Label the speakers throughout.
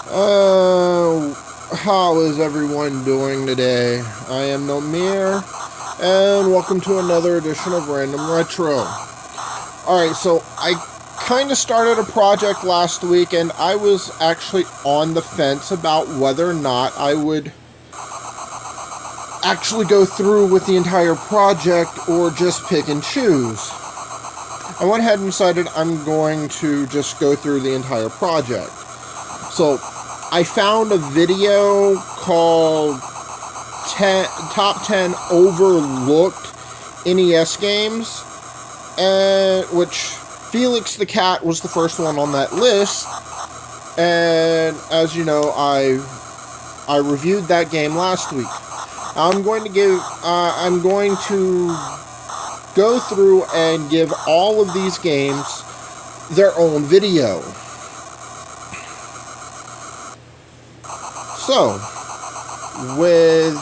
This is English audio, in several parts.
Speaker 1: How is everyone doing today? I am Nomir, and welcome to another edition of Random Retro. Alright, so I kind of started a project last week, and I was actually on the fence about whether or not I would actually go through with the entire project or just pick and choose. I went ahead and decided I'm going to just go through the entire project. So, I found a video called Top 10 Overlooked NES Games, which Felix the Cat was the first one on that list. And as you know, I reviewed that game last week. I'm going to go through and give all of these games their own video. So, with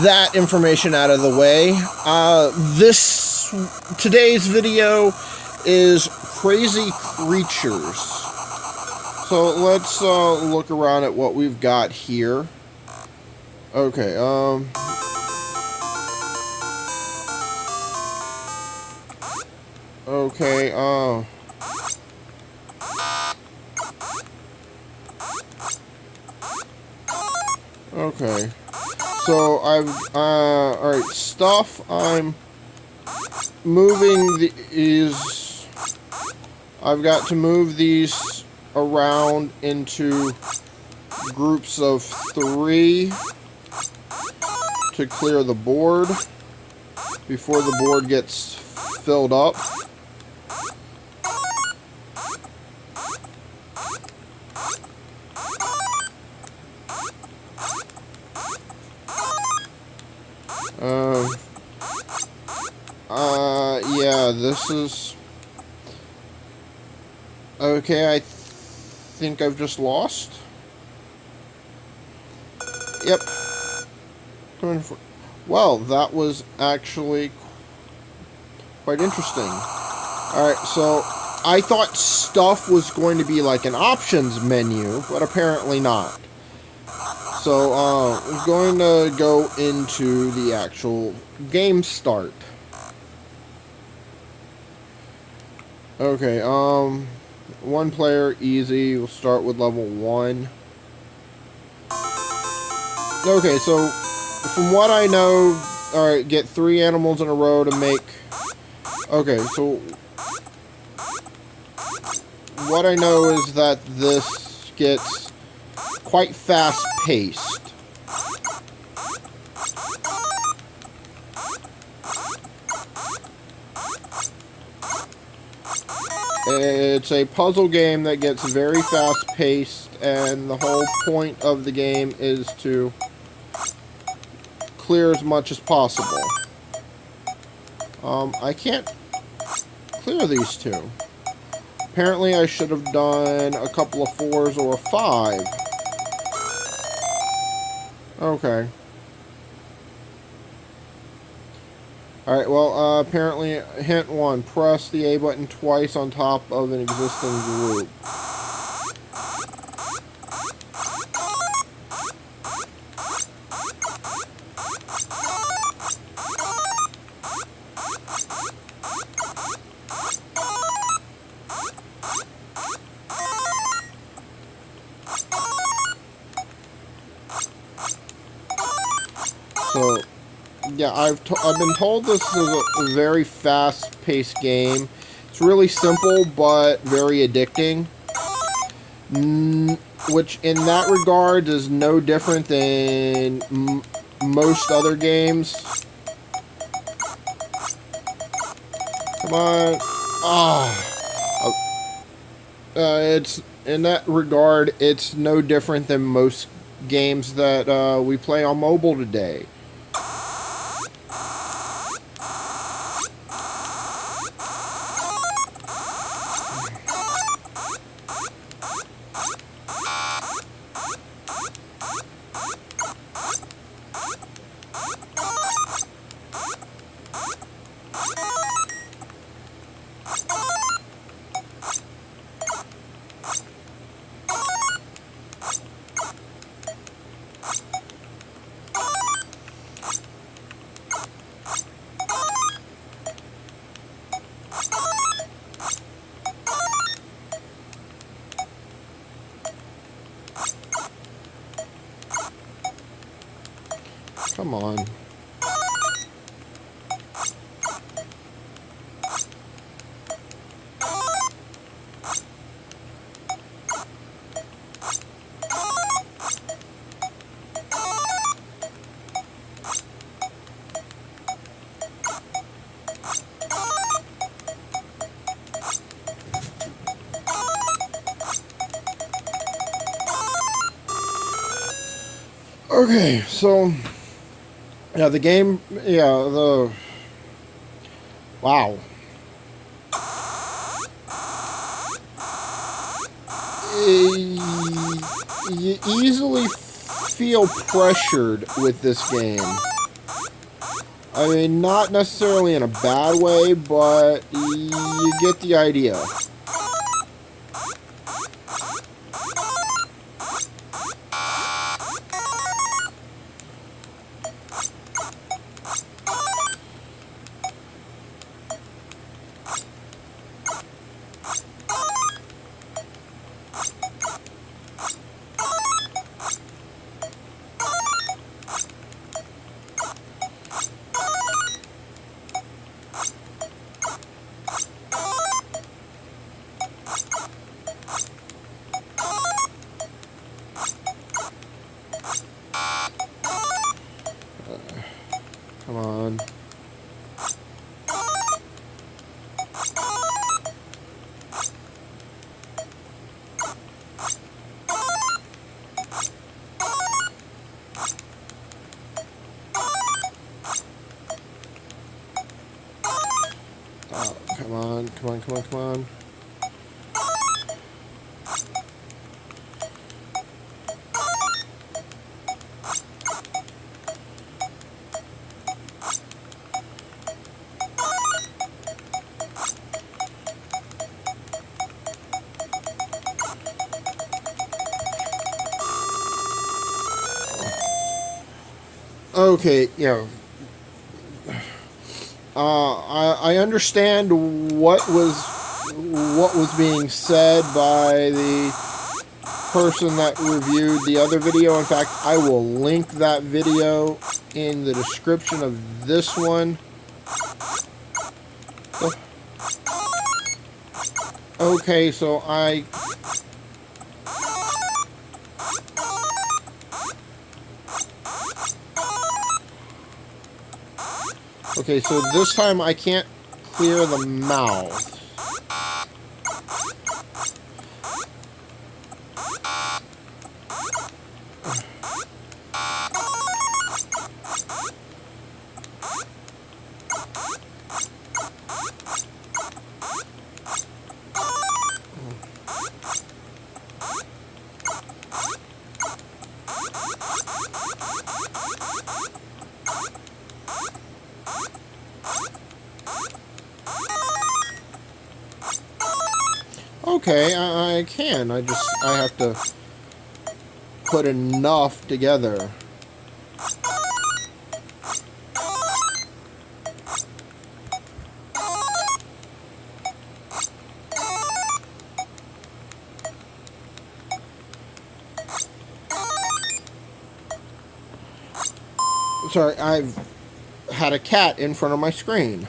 Speaker 1: that information out of the way, today's video is Krazy Kreatures. So let's look around at what we've got here. Okay, Okay, so alright, stuff, I'm moving these, I've got to move these around into groups of 3 to clear the board before the board gets filled up. Yeah, this is... Okay, I think I've just lost. Yep. Well, that was actually quite interesting. Alright, so I thought stuff was going to be like an options menu, but apparently not. So, we're going to go into the actual game start. Okay, 1 player, easy. We'll start with level 1. Okay, so from what I know, alright, get 3 animals in a row to make... Okay, so what I know is that this gets quite fast-paced. It's a puzzle game that gets very fast-paced, and the whole point of the game is to clear as much as possible. I can't clear these 2. Apparently I should have done a couple of 4s or a 5. Okay. Alright, well, apparently, hint 1, press the A button twice on top of an existing group. So, yeah, I've been told this is a very fast-paced game. It's really simple, but very addicting. Which, in that regard, is no different than most other games. Come on. It's, in that regard, it's no different than most games that we play on mobile today. Come on. Okay, so yeah, the game, wow. You easily feel pressured with this game. I mean, not necessarily in a bad way, but you get the idea. Come on. Oh, come on, come on, come on, come on. Okay, yeah. I understand what was being said by the person that reviewed the other video. In fact, I will link that video in the description of this one. Okay, so okay, so this time I can't clear the mouth. Okay, I can. I have to put enough together. Sorry, I've had a cat in front of my screen.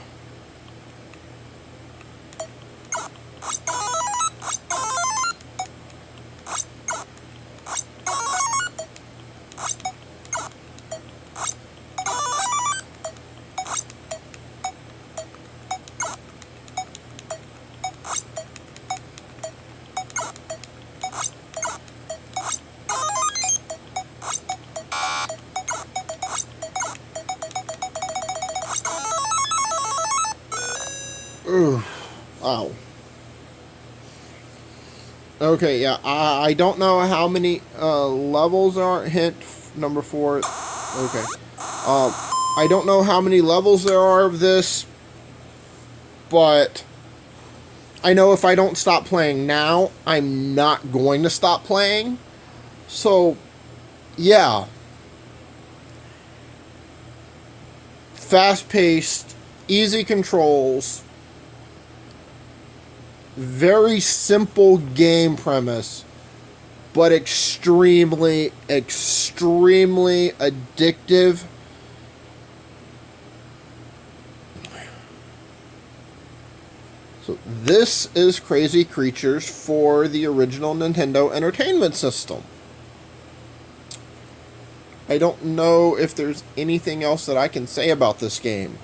Speaker 1: Ooh, wow. Okay, yeah, I don't know how many levels are. Hint number 4. Okay. I don't know how many levels there are of this, but I know if I don't stop playing now, I'm not going to stop playing. So, yeah. Fast-paced, easy controls, very simple game premise, but extremely, extremely addictive This is Krazy Kreatures for the original Nintendo Entertainment System. I don't know if there's anything else that I can say about this game.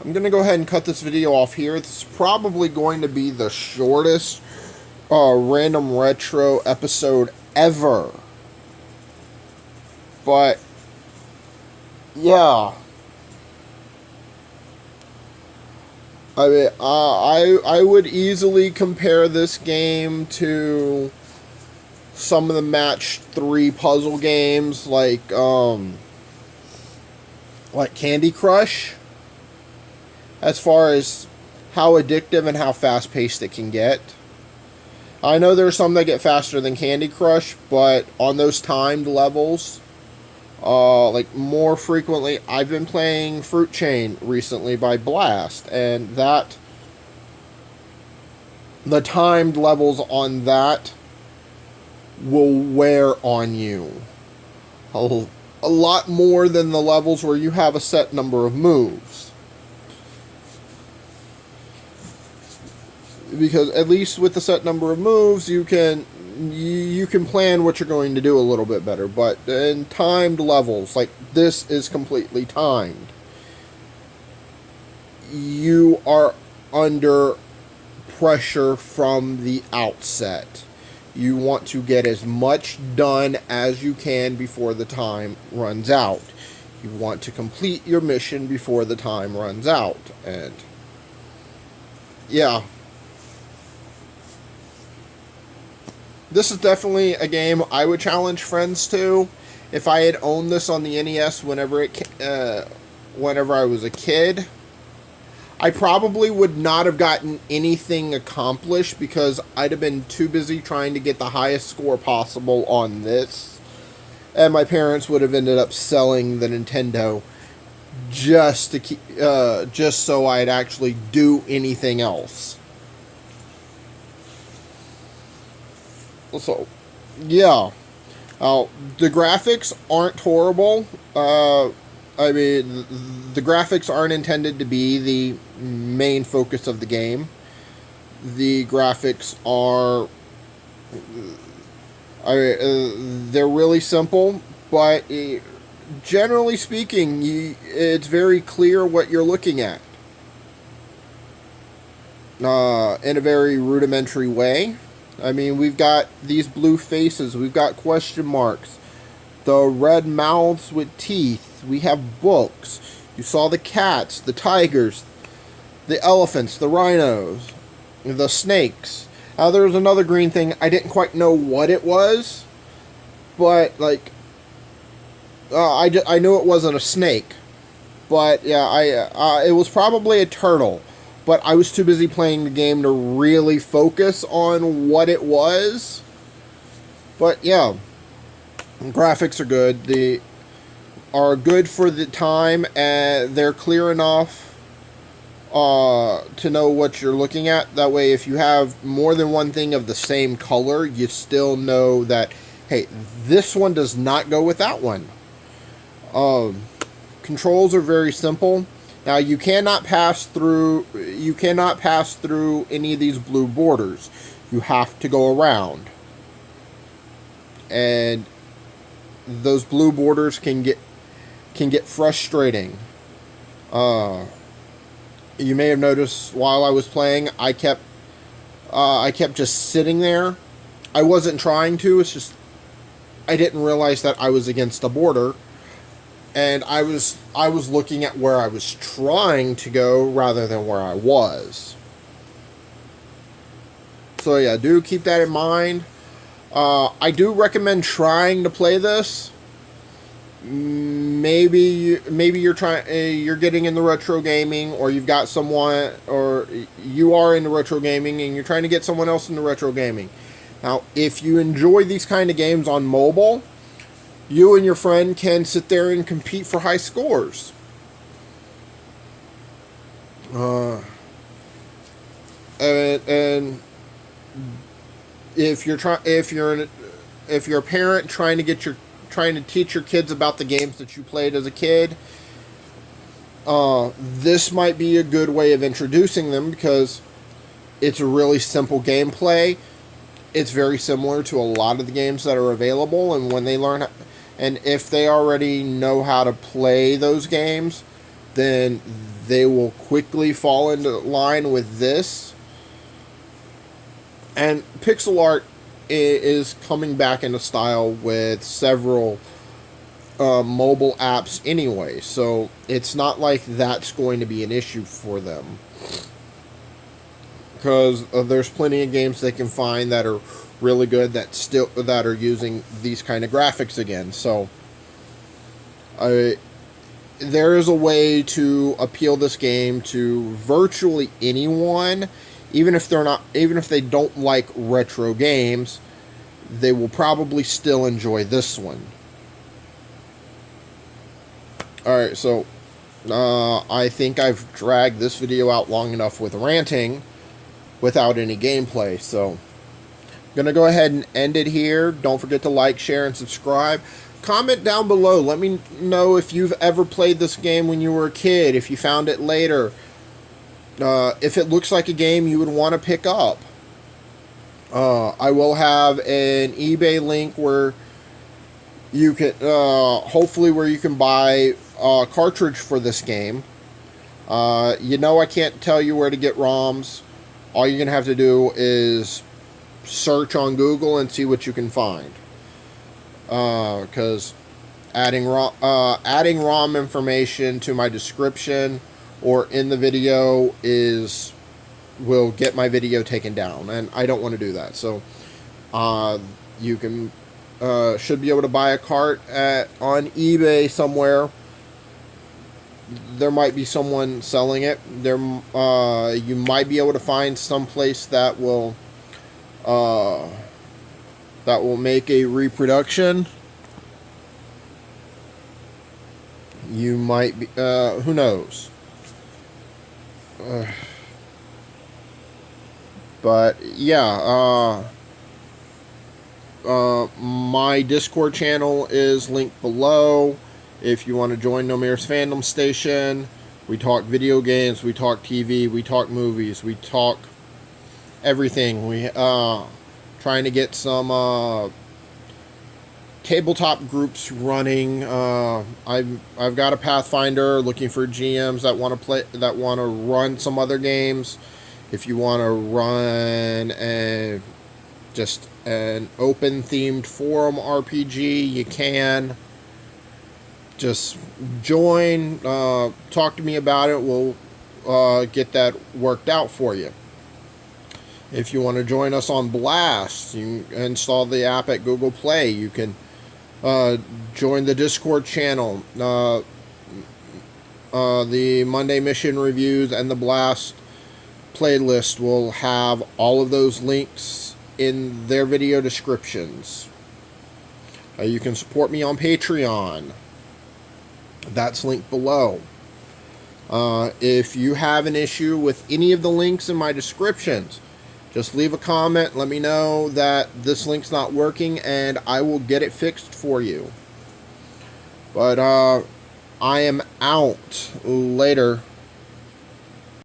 Speaker 1: I'm going to go ahead and cut this video off here. This is probably going to be the shortest Random Retro episode ever. But, yeah. I mean, I would easily compare this game to some of the Match 3 puzzle games like Candy Crush, as far as how addictive and how fast-paced it can get. I know there's some that get faster than Candy Crush, but on those timed levels, like more frequently, I've been playing Fruit Chain recently by Blast, and the timed levels on that will wear on you a lot more than the levels where you have a set number of moves. Because at least with the set number of moves, you can plan what you're going to do a little bit better. But in timed levels, like this is completely timed, you are under pressure from the outset. You want to get as much done as you can before the time runs out. You want to complete your mission before the time runs out. And yeah, this is definitely a game I would challenge friends to. If I had owned this on the NES whenever I was a kid, I probably would not have gotten anything accomplished because I'd have been too busy trying to get the highest score possible on this. And my parents would have ended up selling the Nintendo just to keep, just so I'd actually do anything else. So, yeah. The graphics aren't horrible. I mean, the graphics aren't intended to be the main focus of the game. The graphics are, they're really simple, but generally speaking, it's very clear what you're looking at. In a very rudimentary way. I mean, we've got these blue faces, we've got question marks, the red mouths with teeth, we have books, you saw the cats, the tigers, the elephants, the rhinos, the snakes. Now there was another green thing, I didn't quite know what it was, but like, I knew it wasn't a snake, but yeah, it was probably a turtle. But I was too busy playing the game to really focus on what it was. But yeah, graphics are good. They are good for the time, and they're clear enough to know what you're looking at. That way, if you have more than one thing of the same color, you still know that, hey, this one does not go with that one. Controls are very simple. Now you cannot pass through any of these blue borders. You have to go around. And those blue borders can get frustrating. You may have noticed while I was playing, I kept just sitting there. I wasn't trying to, it's just I didn't realize that I was against a border. And I was looking at where I was trying to go rather than where I was. So yeah, do keep that in mind. I do recommend trying to play this. Maybe you're getting into retro gaming, or you've got someone, or you are into retro gaming and you're trying to get someone else into retro gaming. Now, if you enjoy these kind of games on mobile, you and your friend can sit there and compete for high scores. And if you're a parent trying to teach your kids about the games that you played as a kid, this might be a good way of introducing them, because it's a really simple gameplay. It's very similar to a lot of the games that are available, and when they learn, and if they already know how to play those games, then they will quickly fall into line with this. And pixel art is coming back into style with several mobile apps anyway, so it's not like that's going to be an issue for them, because there's plenty of games they can find that are really good that are using these kind of graphics again. So there is a way to appeal this game to virtually anyone, even if they don't like retro games. They will probably still enjoy this one. Alright, so I think I've dragged this video out long enough with ranting without any gameplay, so I'm going to go ahead and end it here. Don't forget to like, share, and subscribe. Comment down below. Let me know if you've ever played this game when you were a kid, if you found it later, if it looks like a game you would want to pick up. I will have an eBay link where you can, hopefully where you can buy a cartridge for this game. I can't tell you where to get ROMs. All you're going to have to do is search on Google and see what you can find. Because adding ROM information to my description or in the video will get my video taken down, and I don't want to do that. So you can should be able to buy a cart on eBay somewhere. There might be someone selling it. You might be able to find some place that will make a reproduction. You might be, who knows? But yeah, my Discord channel is linked below. If you want to join No Mirror's Fandom Station, we talk video games, we talk TV, we talk movies, we talk everything. We trying to get some tabletop groups running. I've got a Pathfinder, looking for GMs that want to run some other games. If you want to run just an open themed forum RPG, you can. Just join, talk to me about it. We'll get that worked out for you. If you want to join us on Blast, you can install the app at Google Play. You can join the Discord channel. The Monday Mission Reviews and the Blast playlist will have all of those links in their video descriptions. You can support me on Patreon. That's linked below. If you have an issue with any of the links in my descriptions, just leave a comment. Let me know that this link's not working, and I will get it fixed for you. But I am out. Later.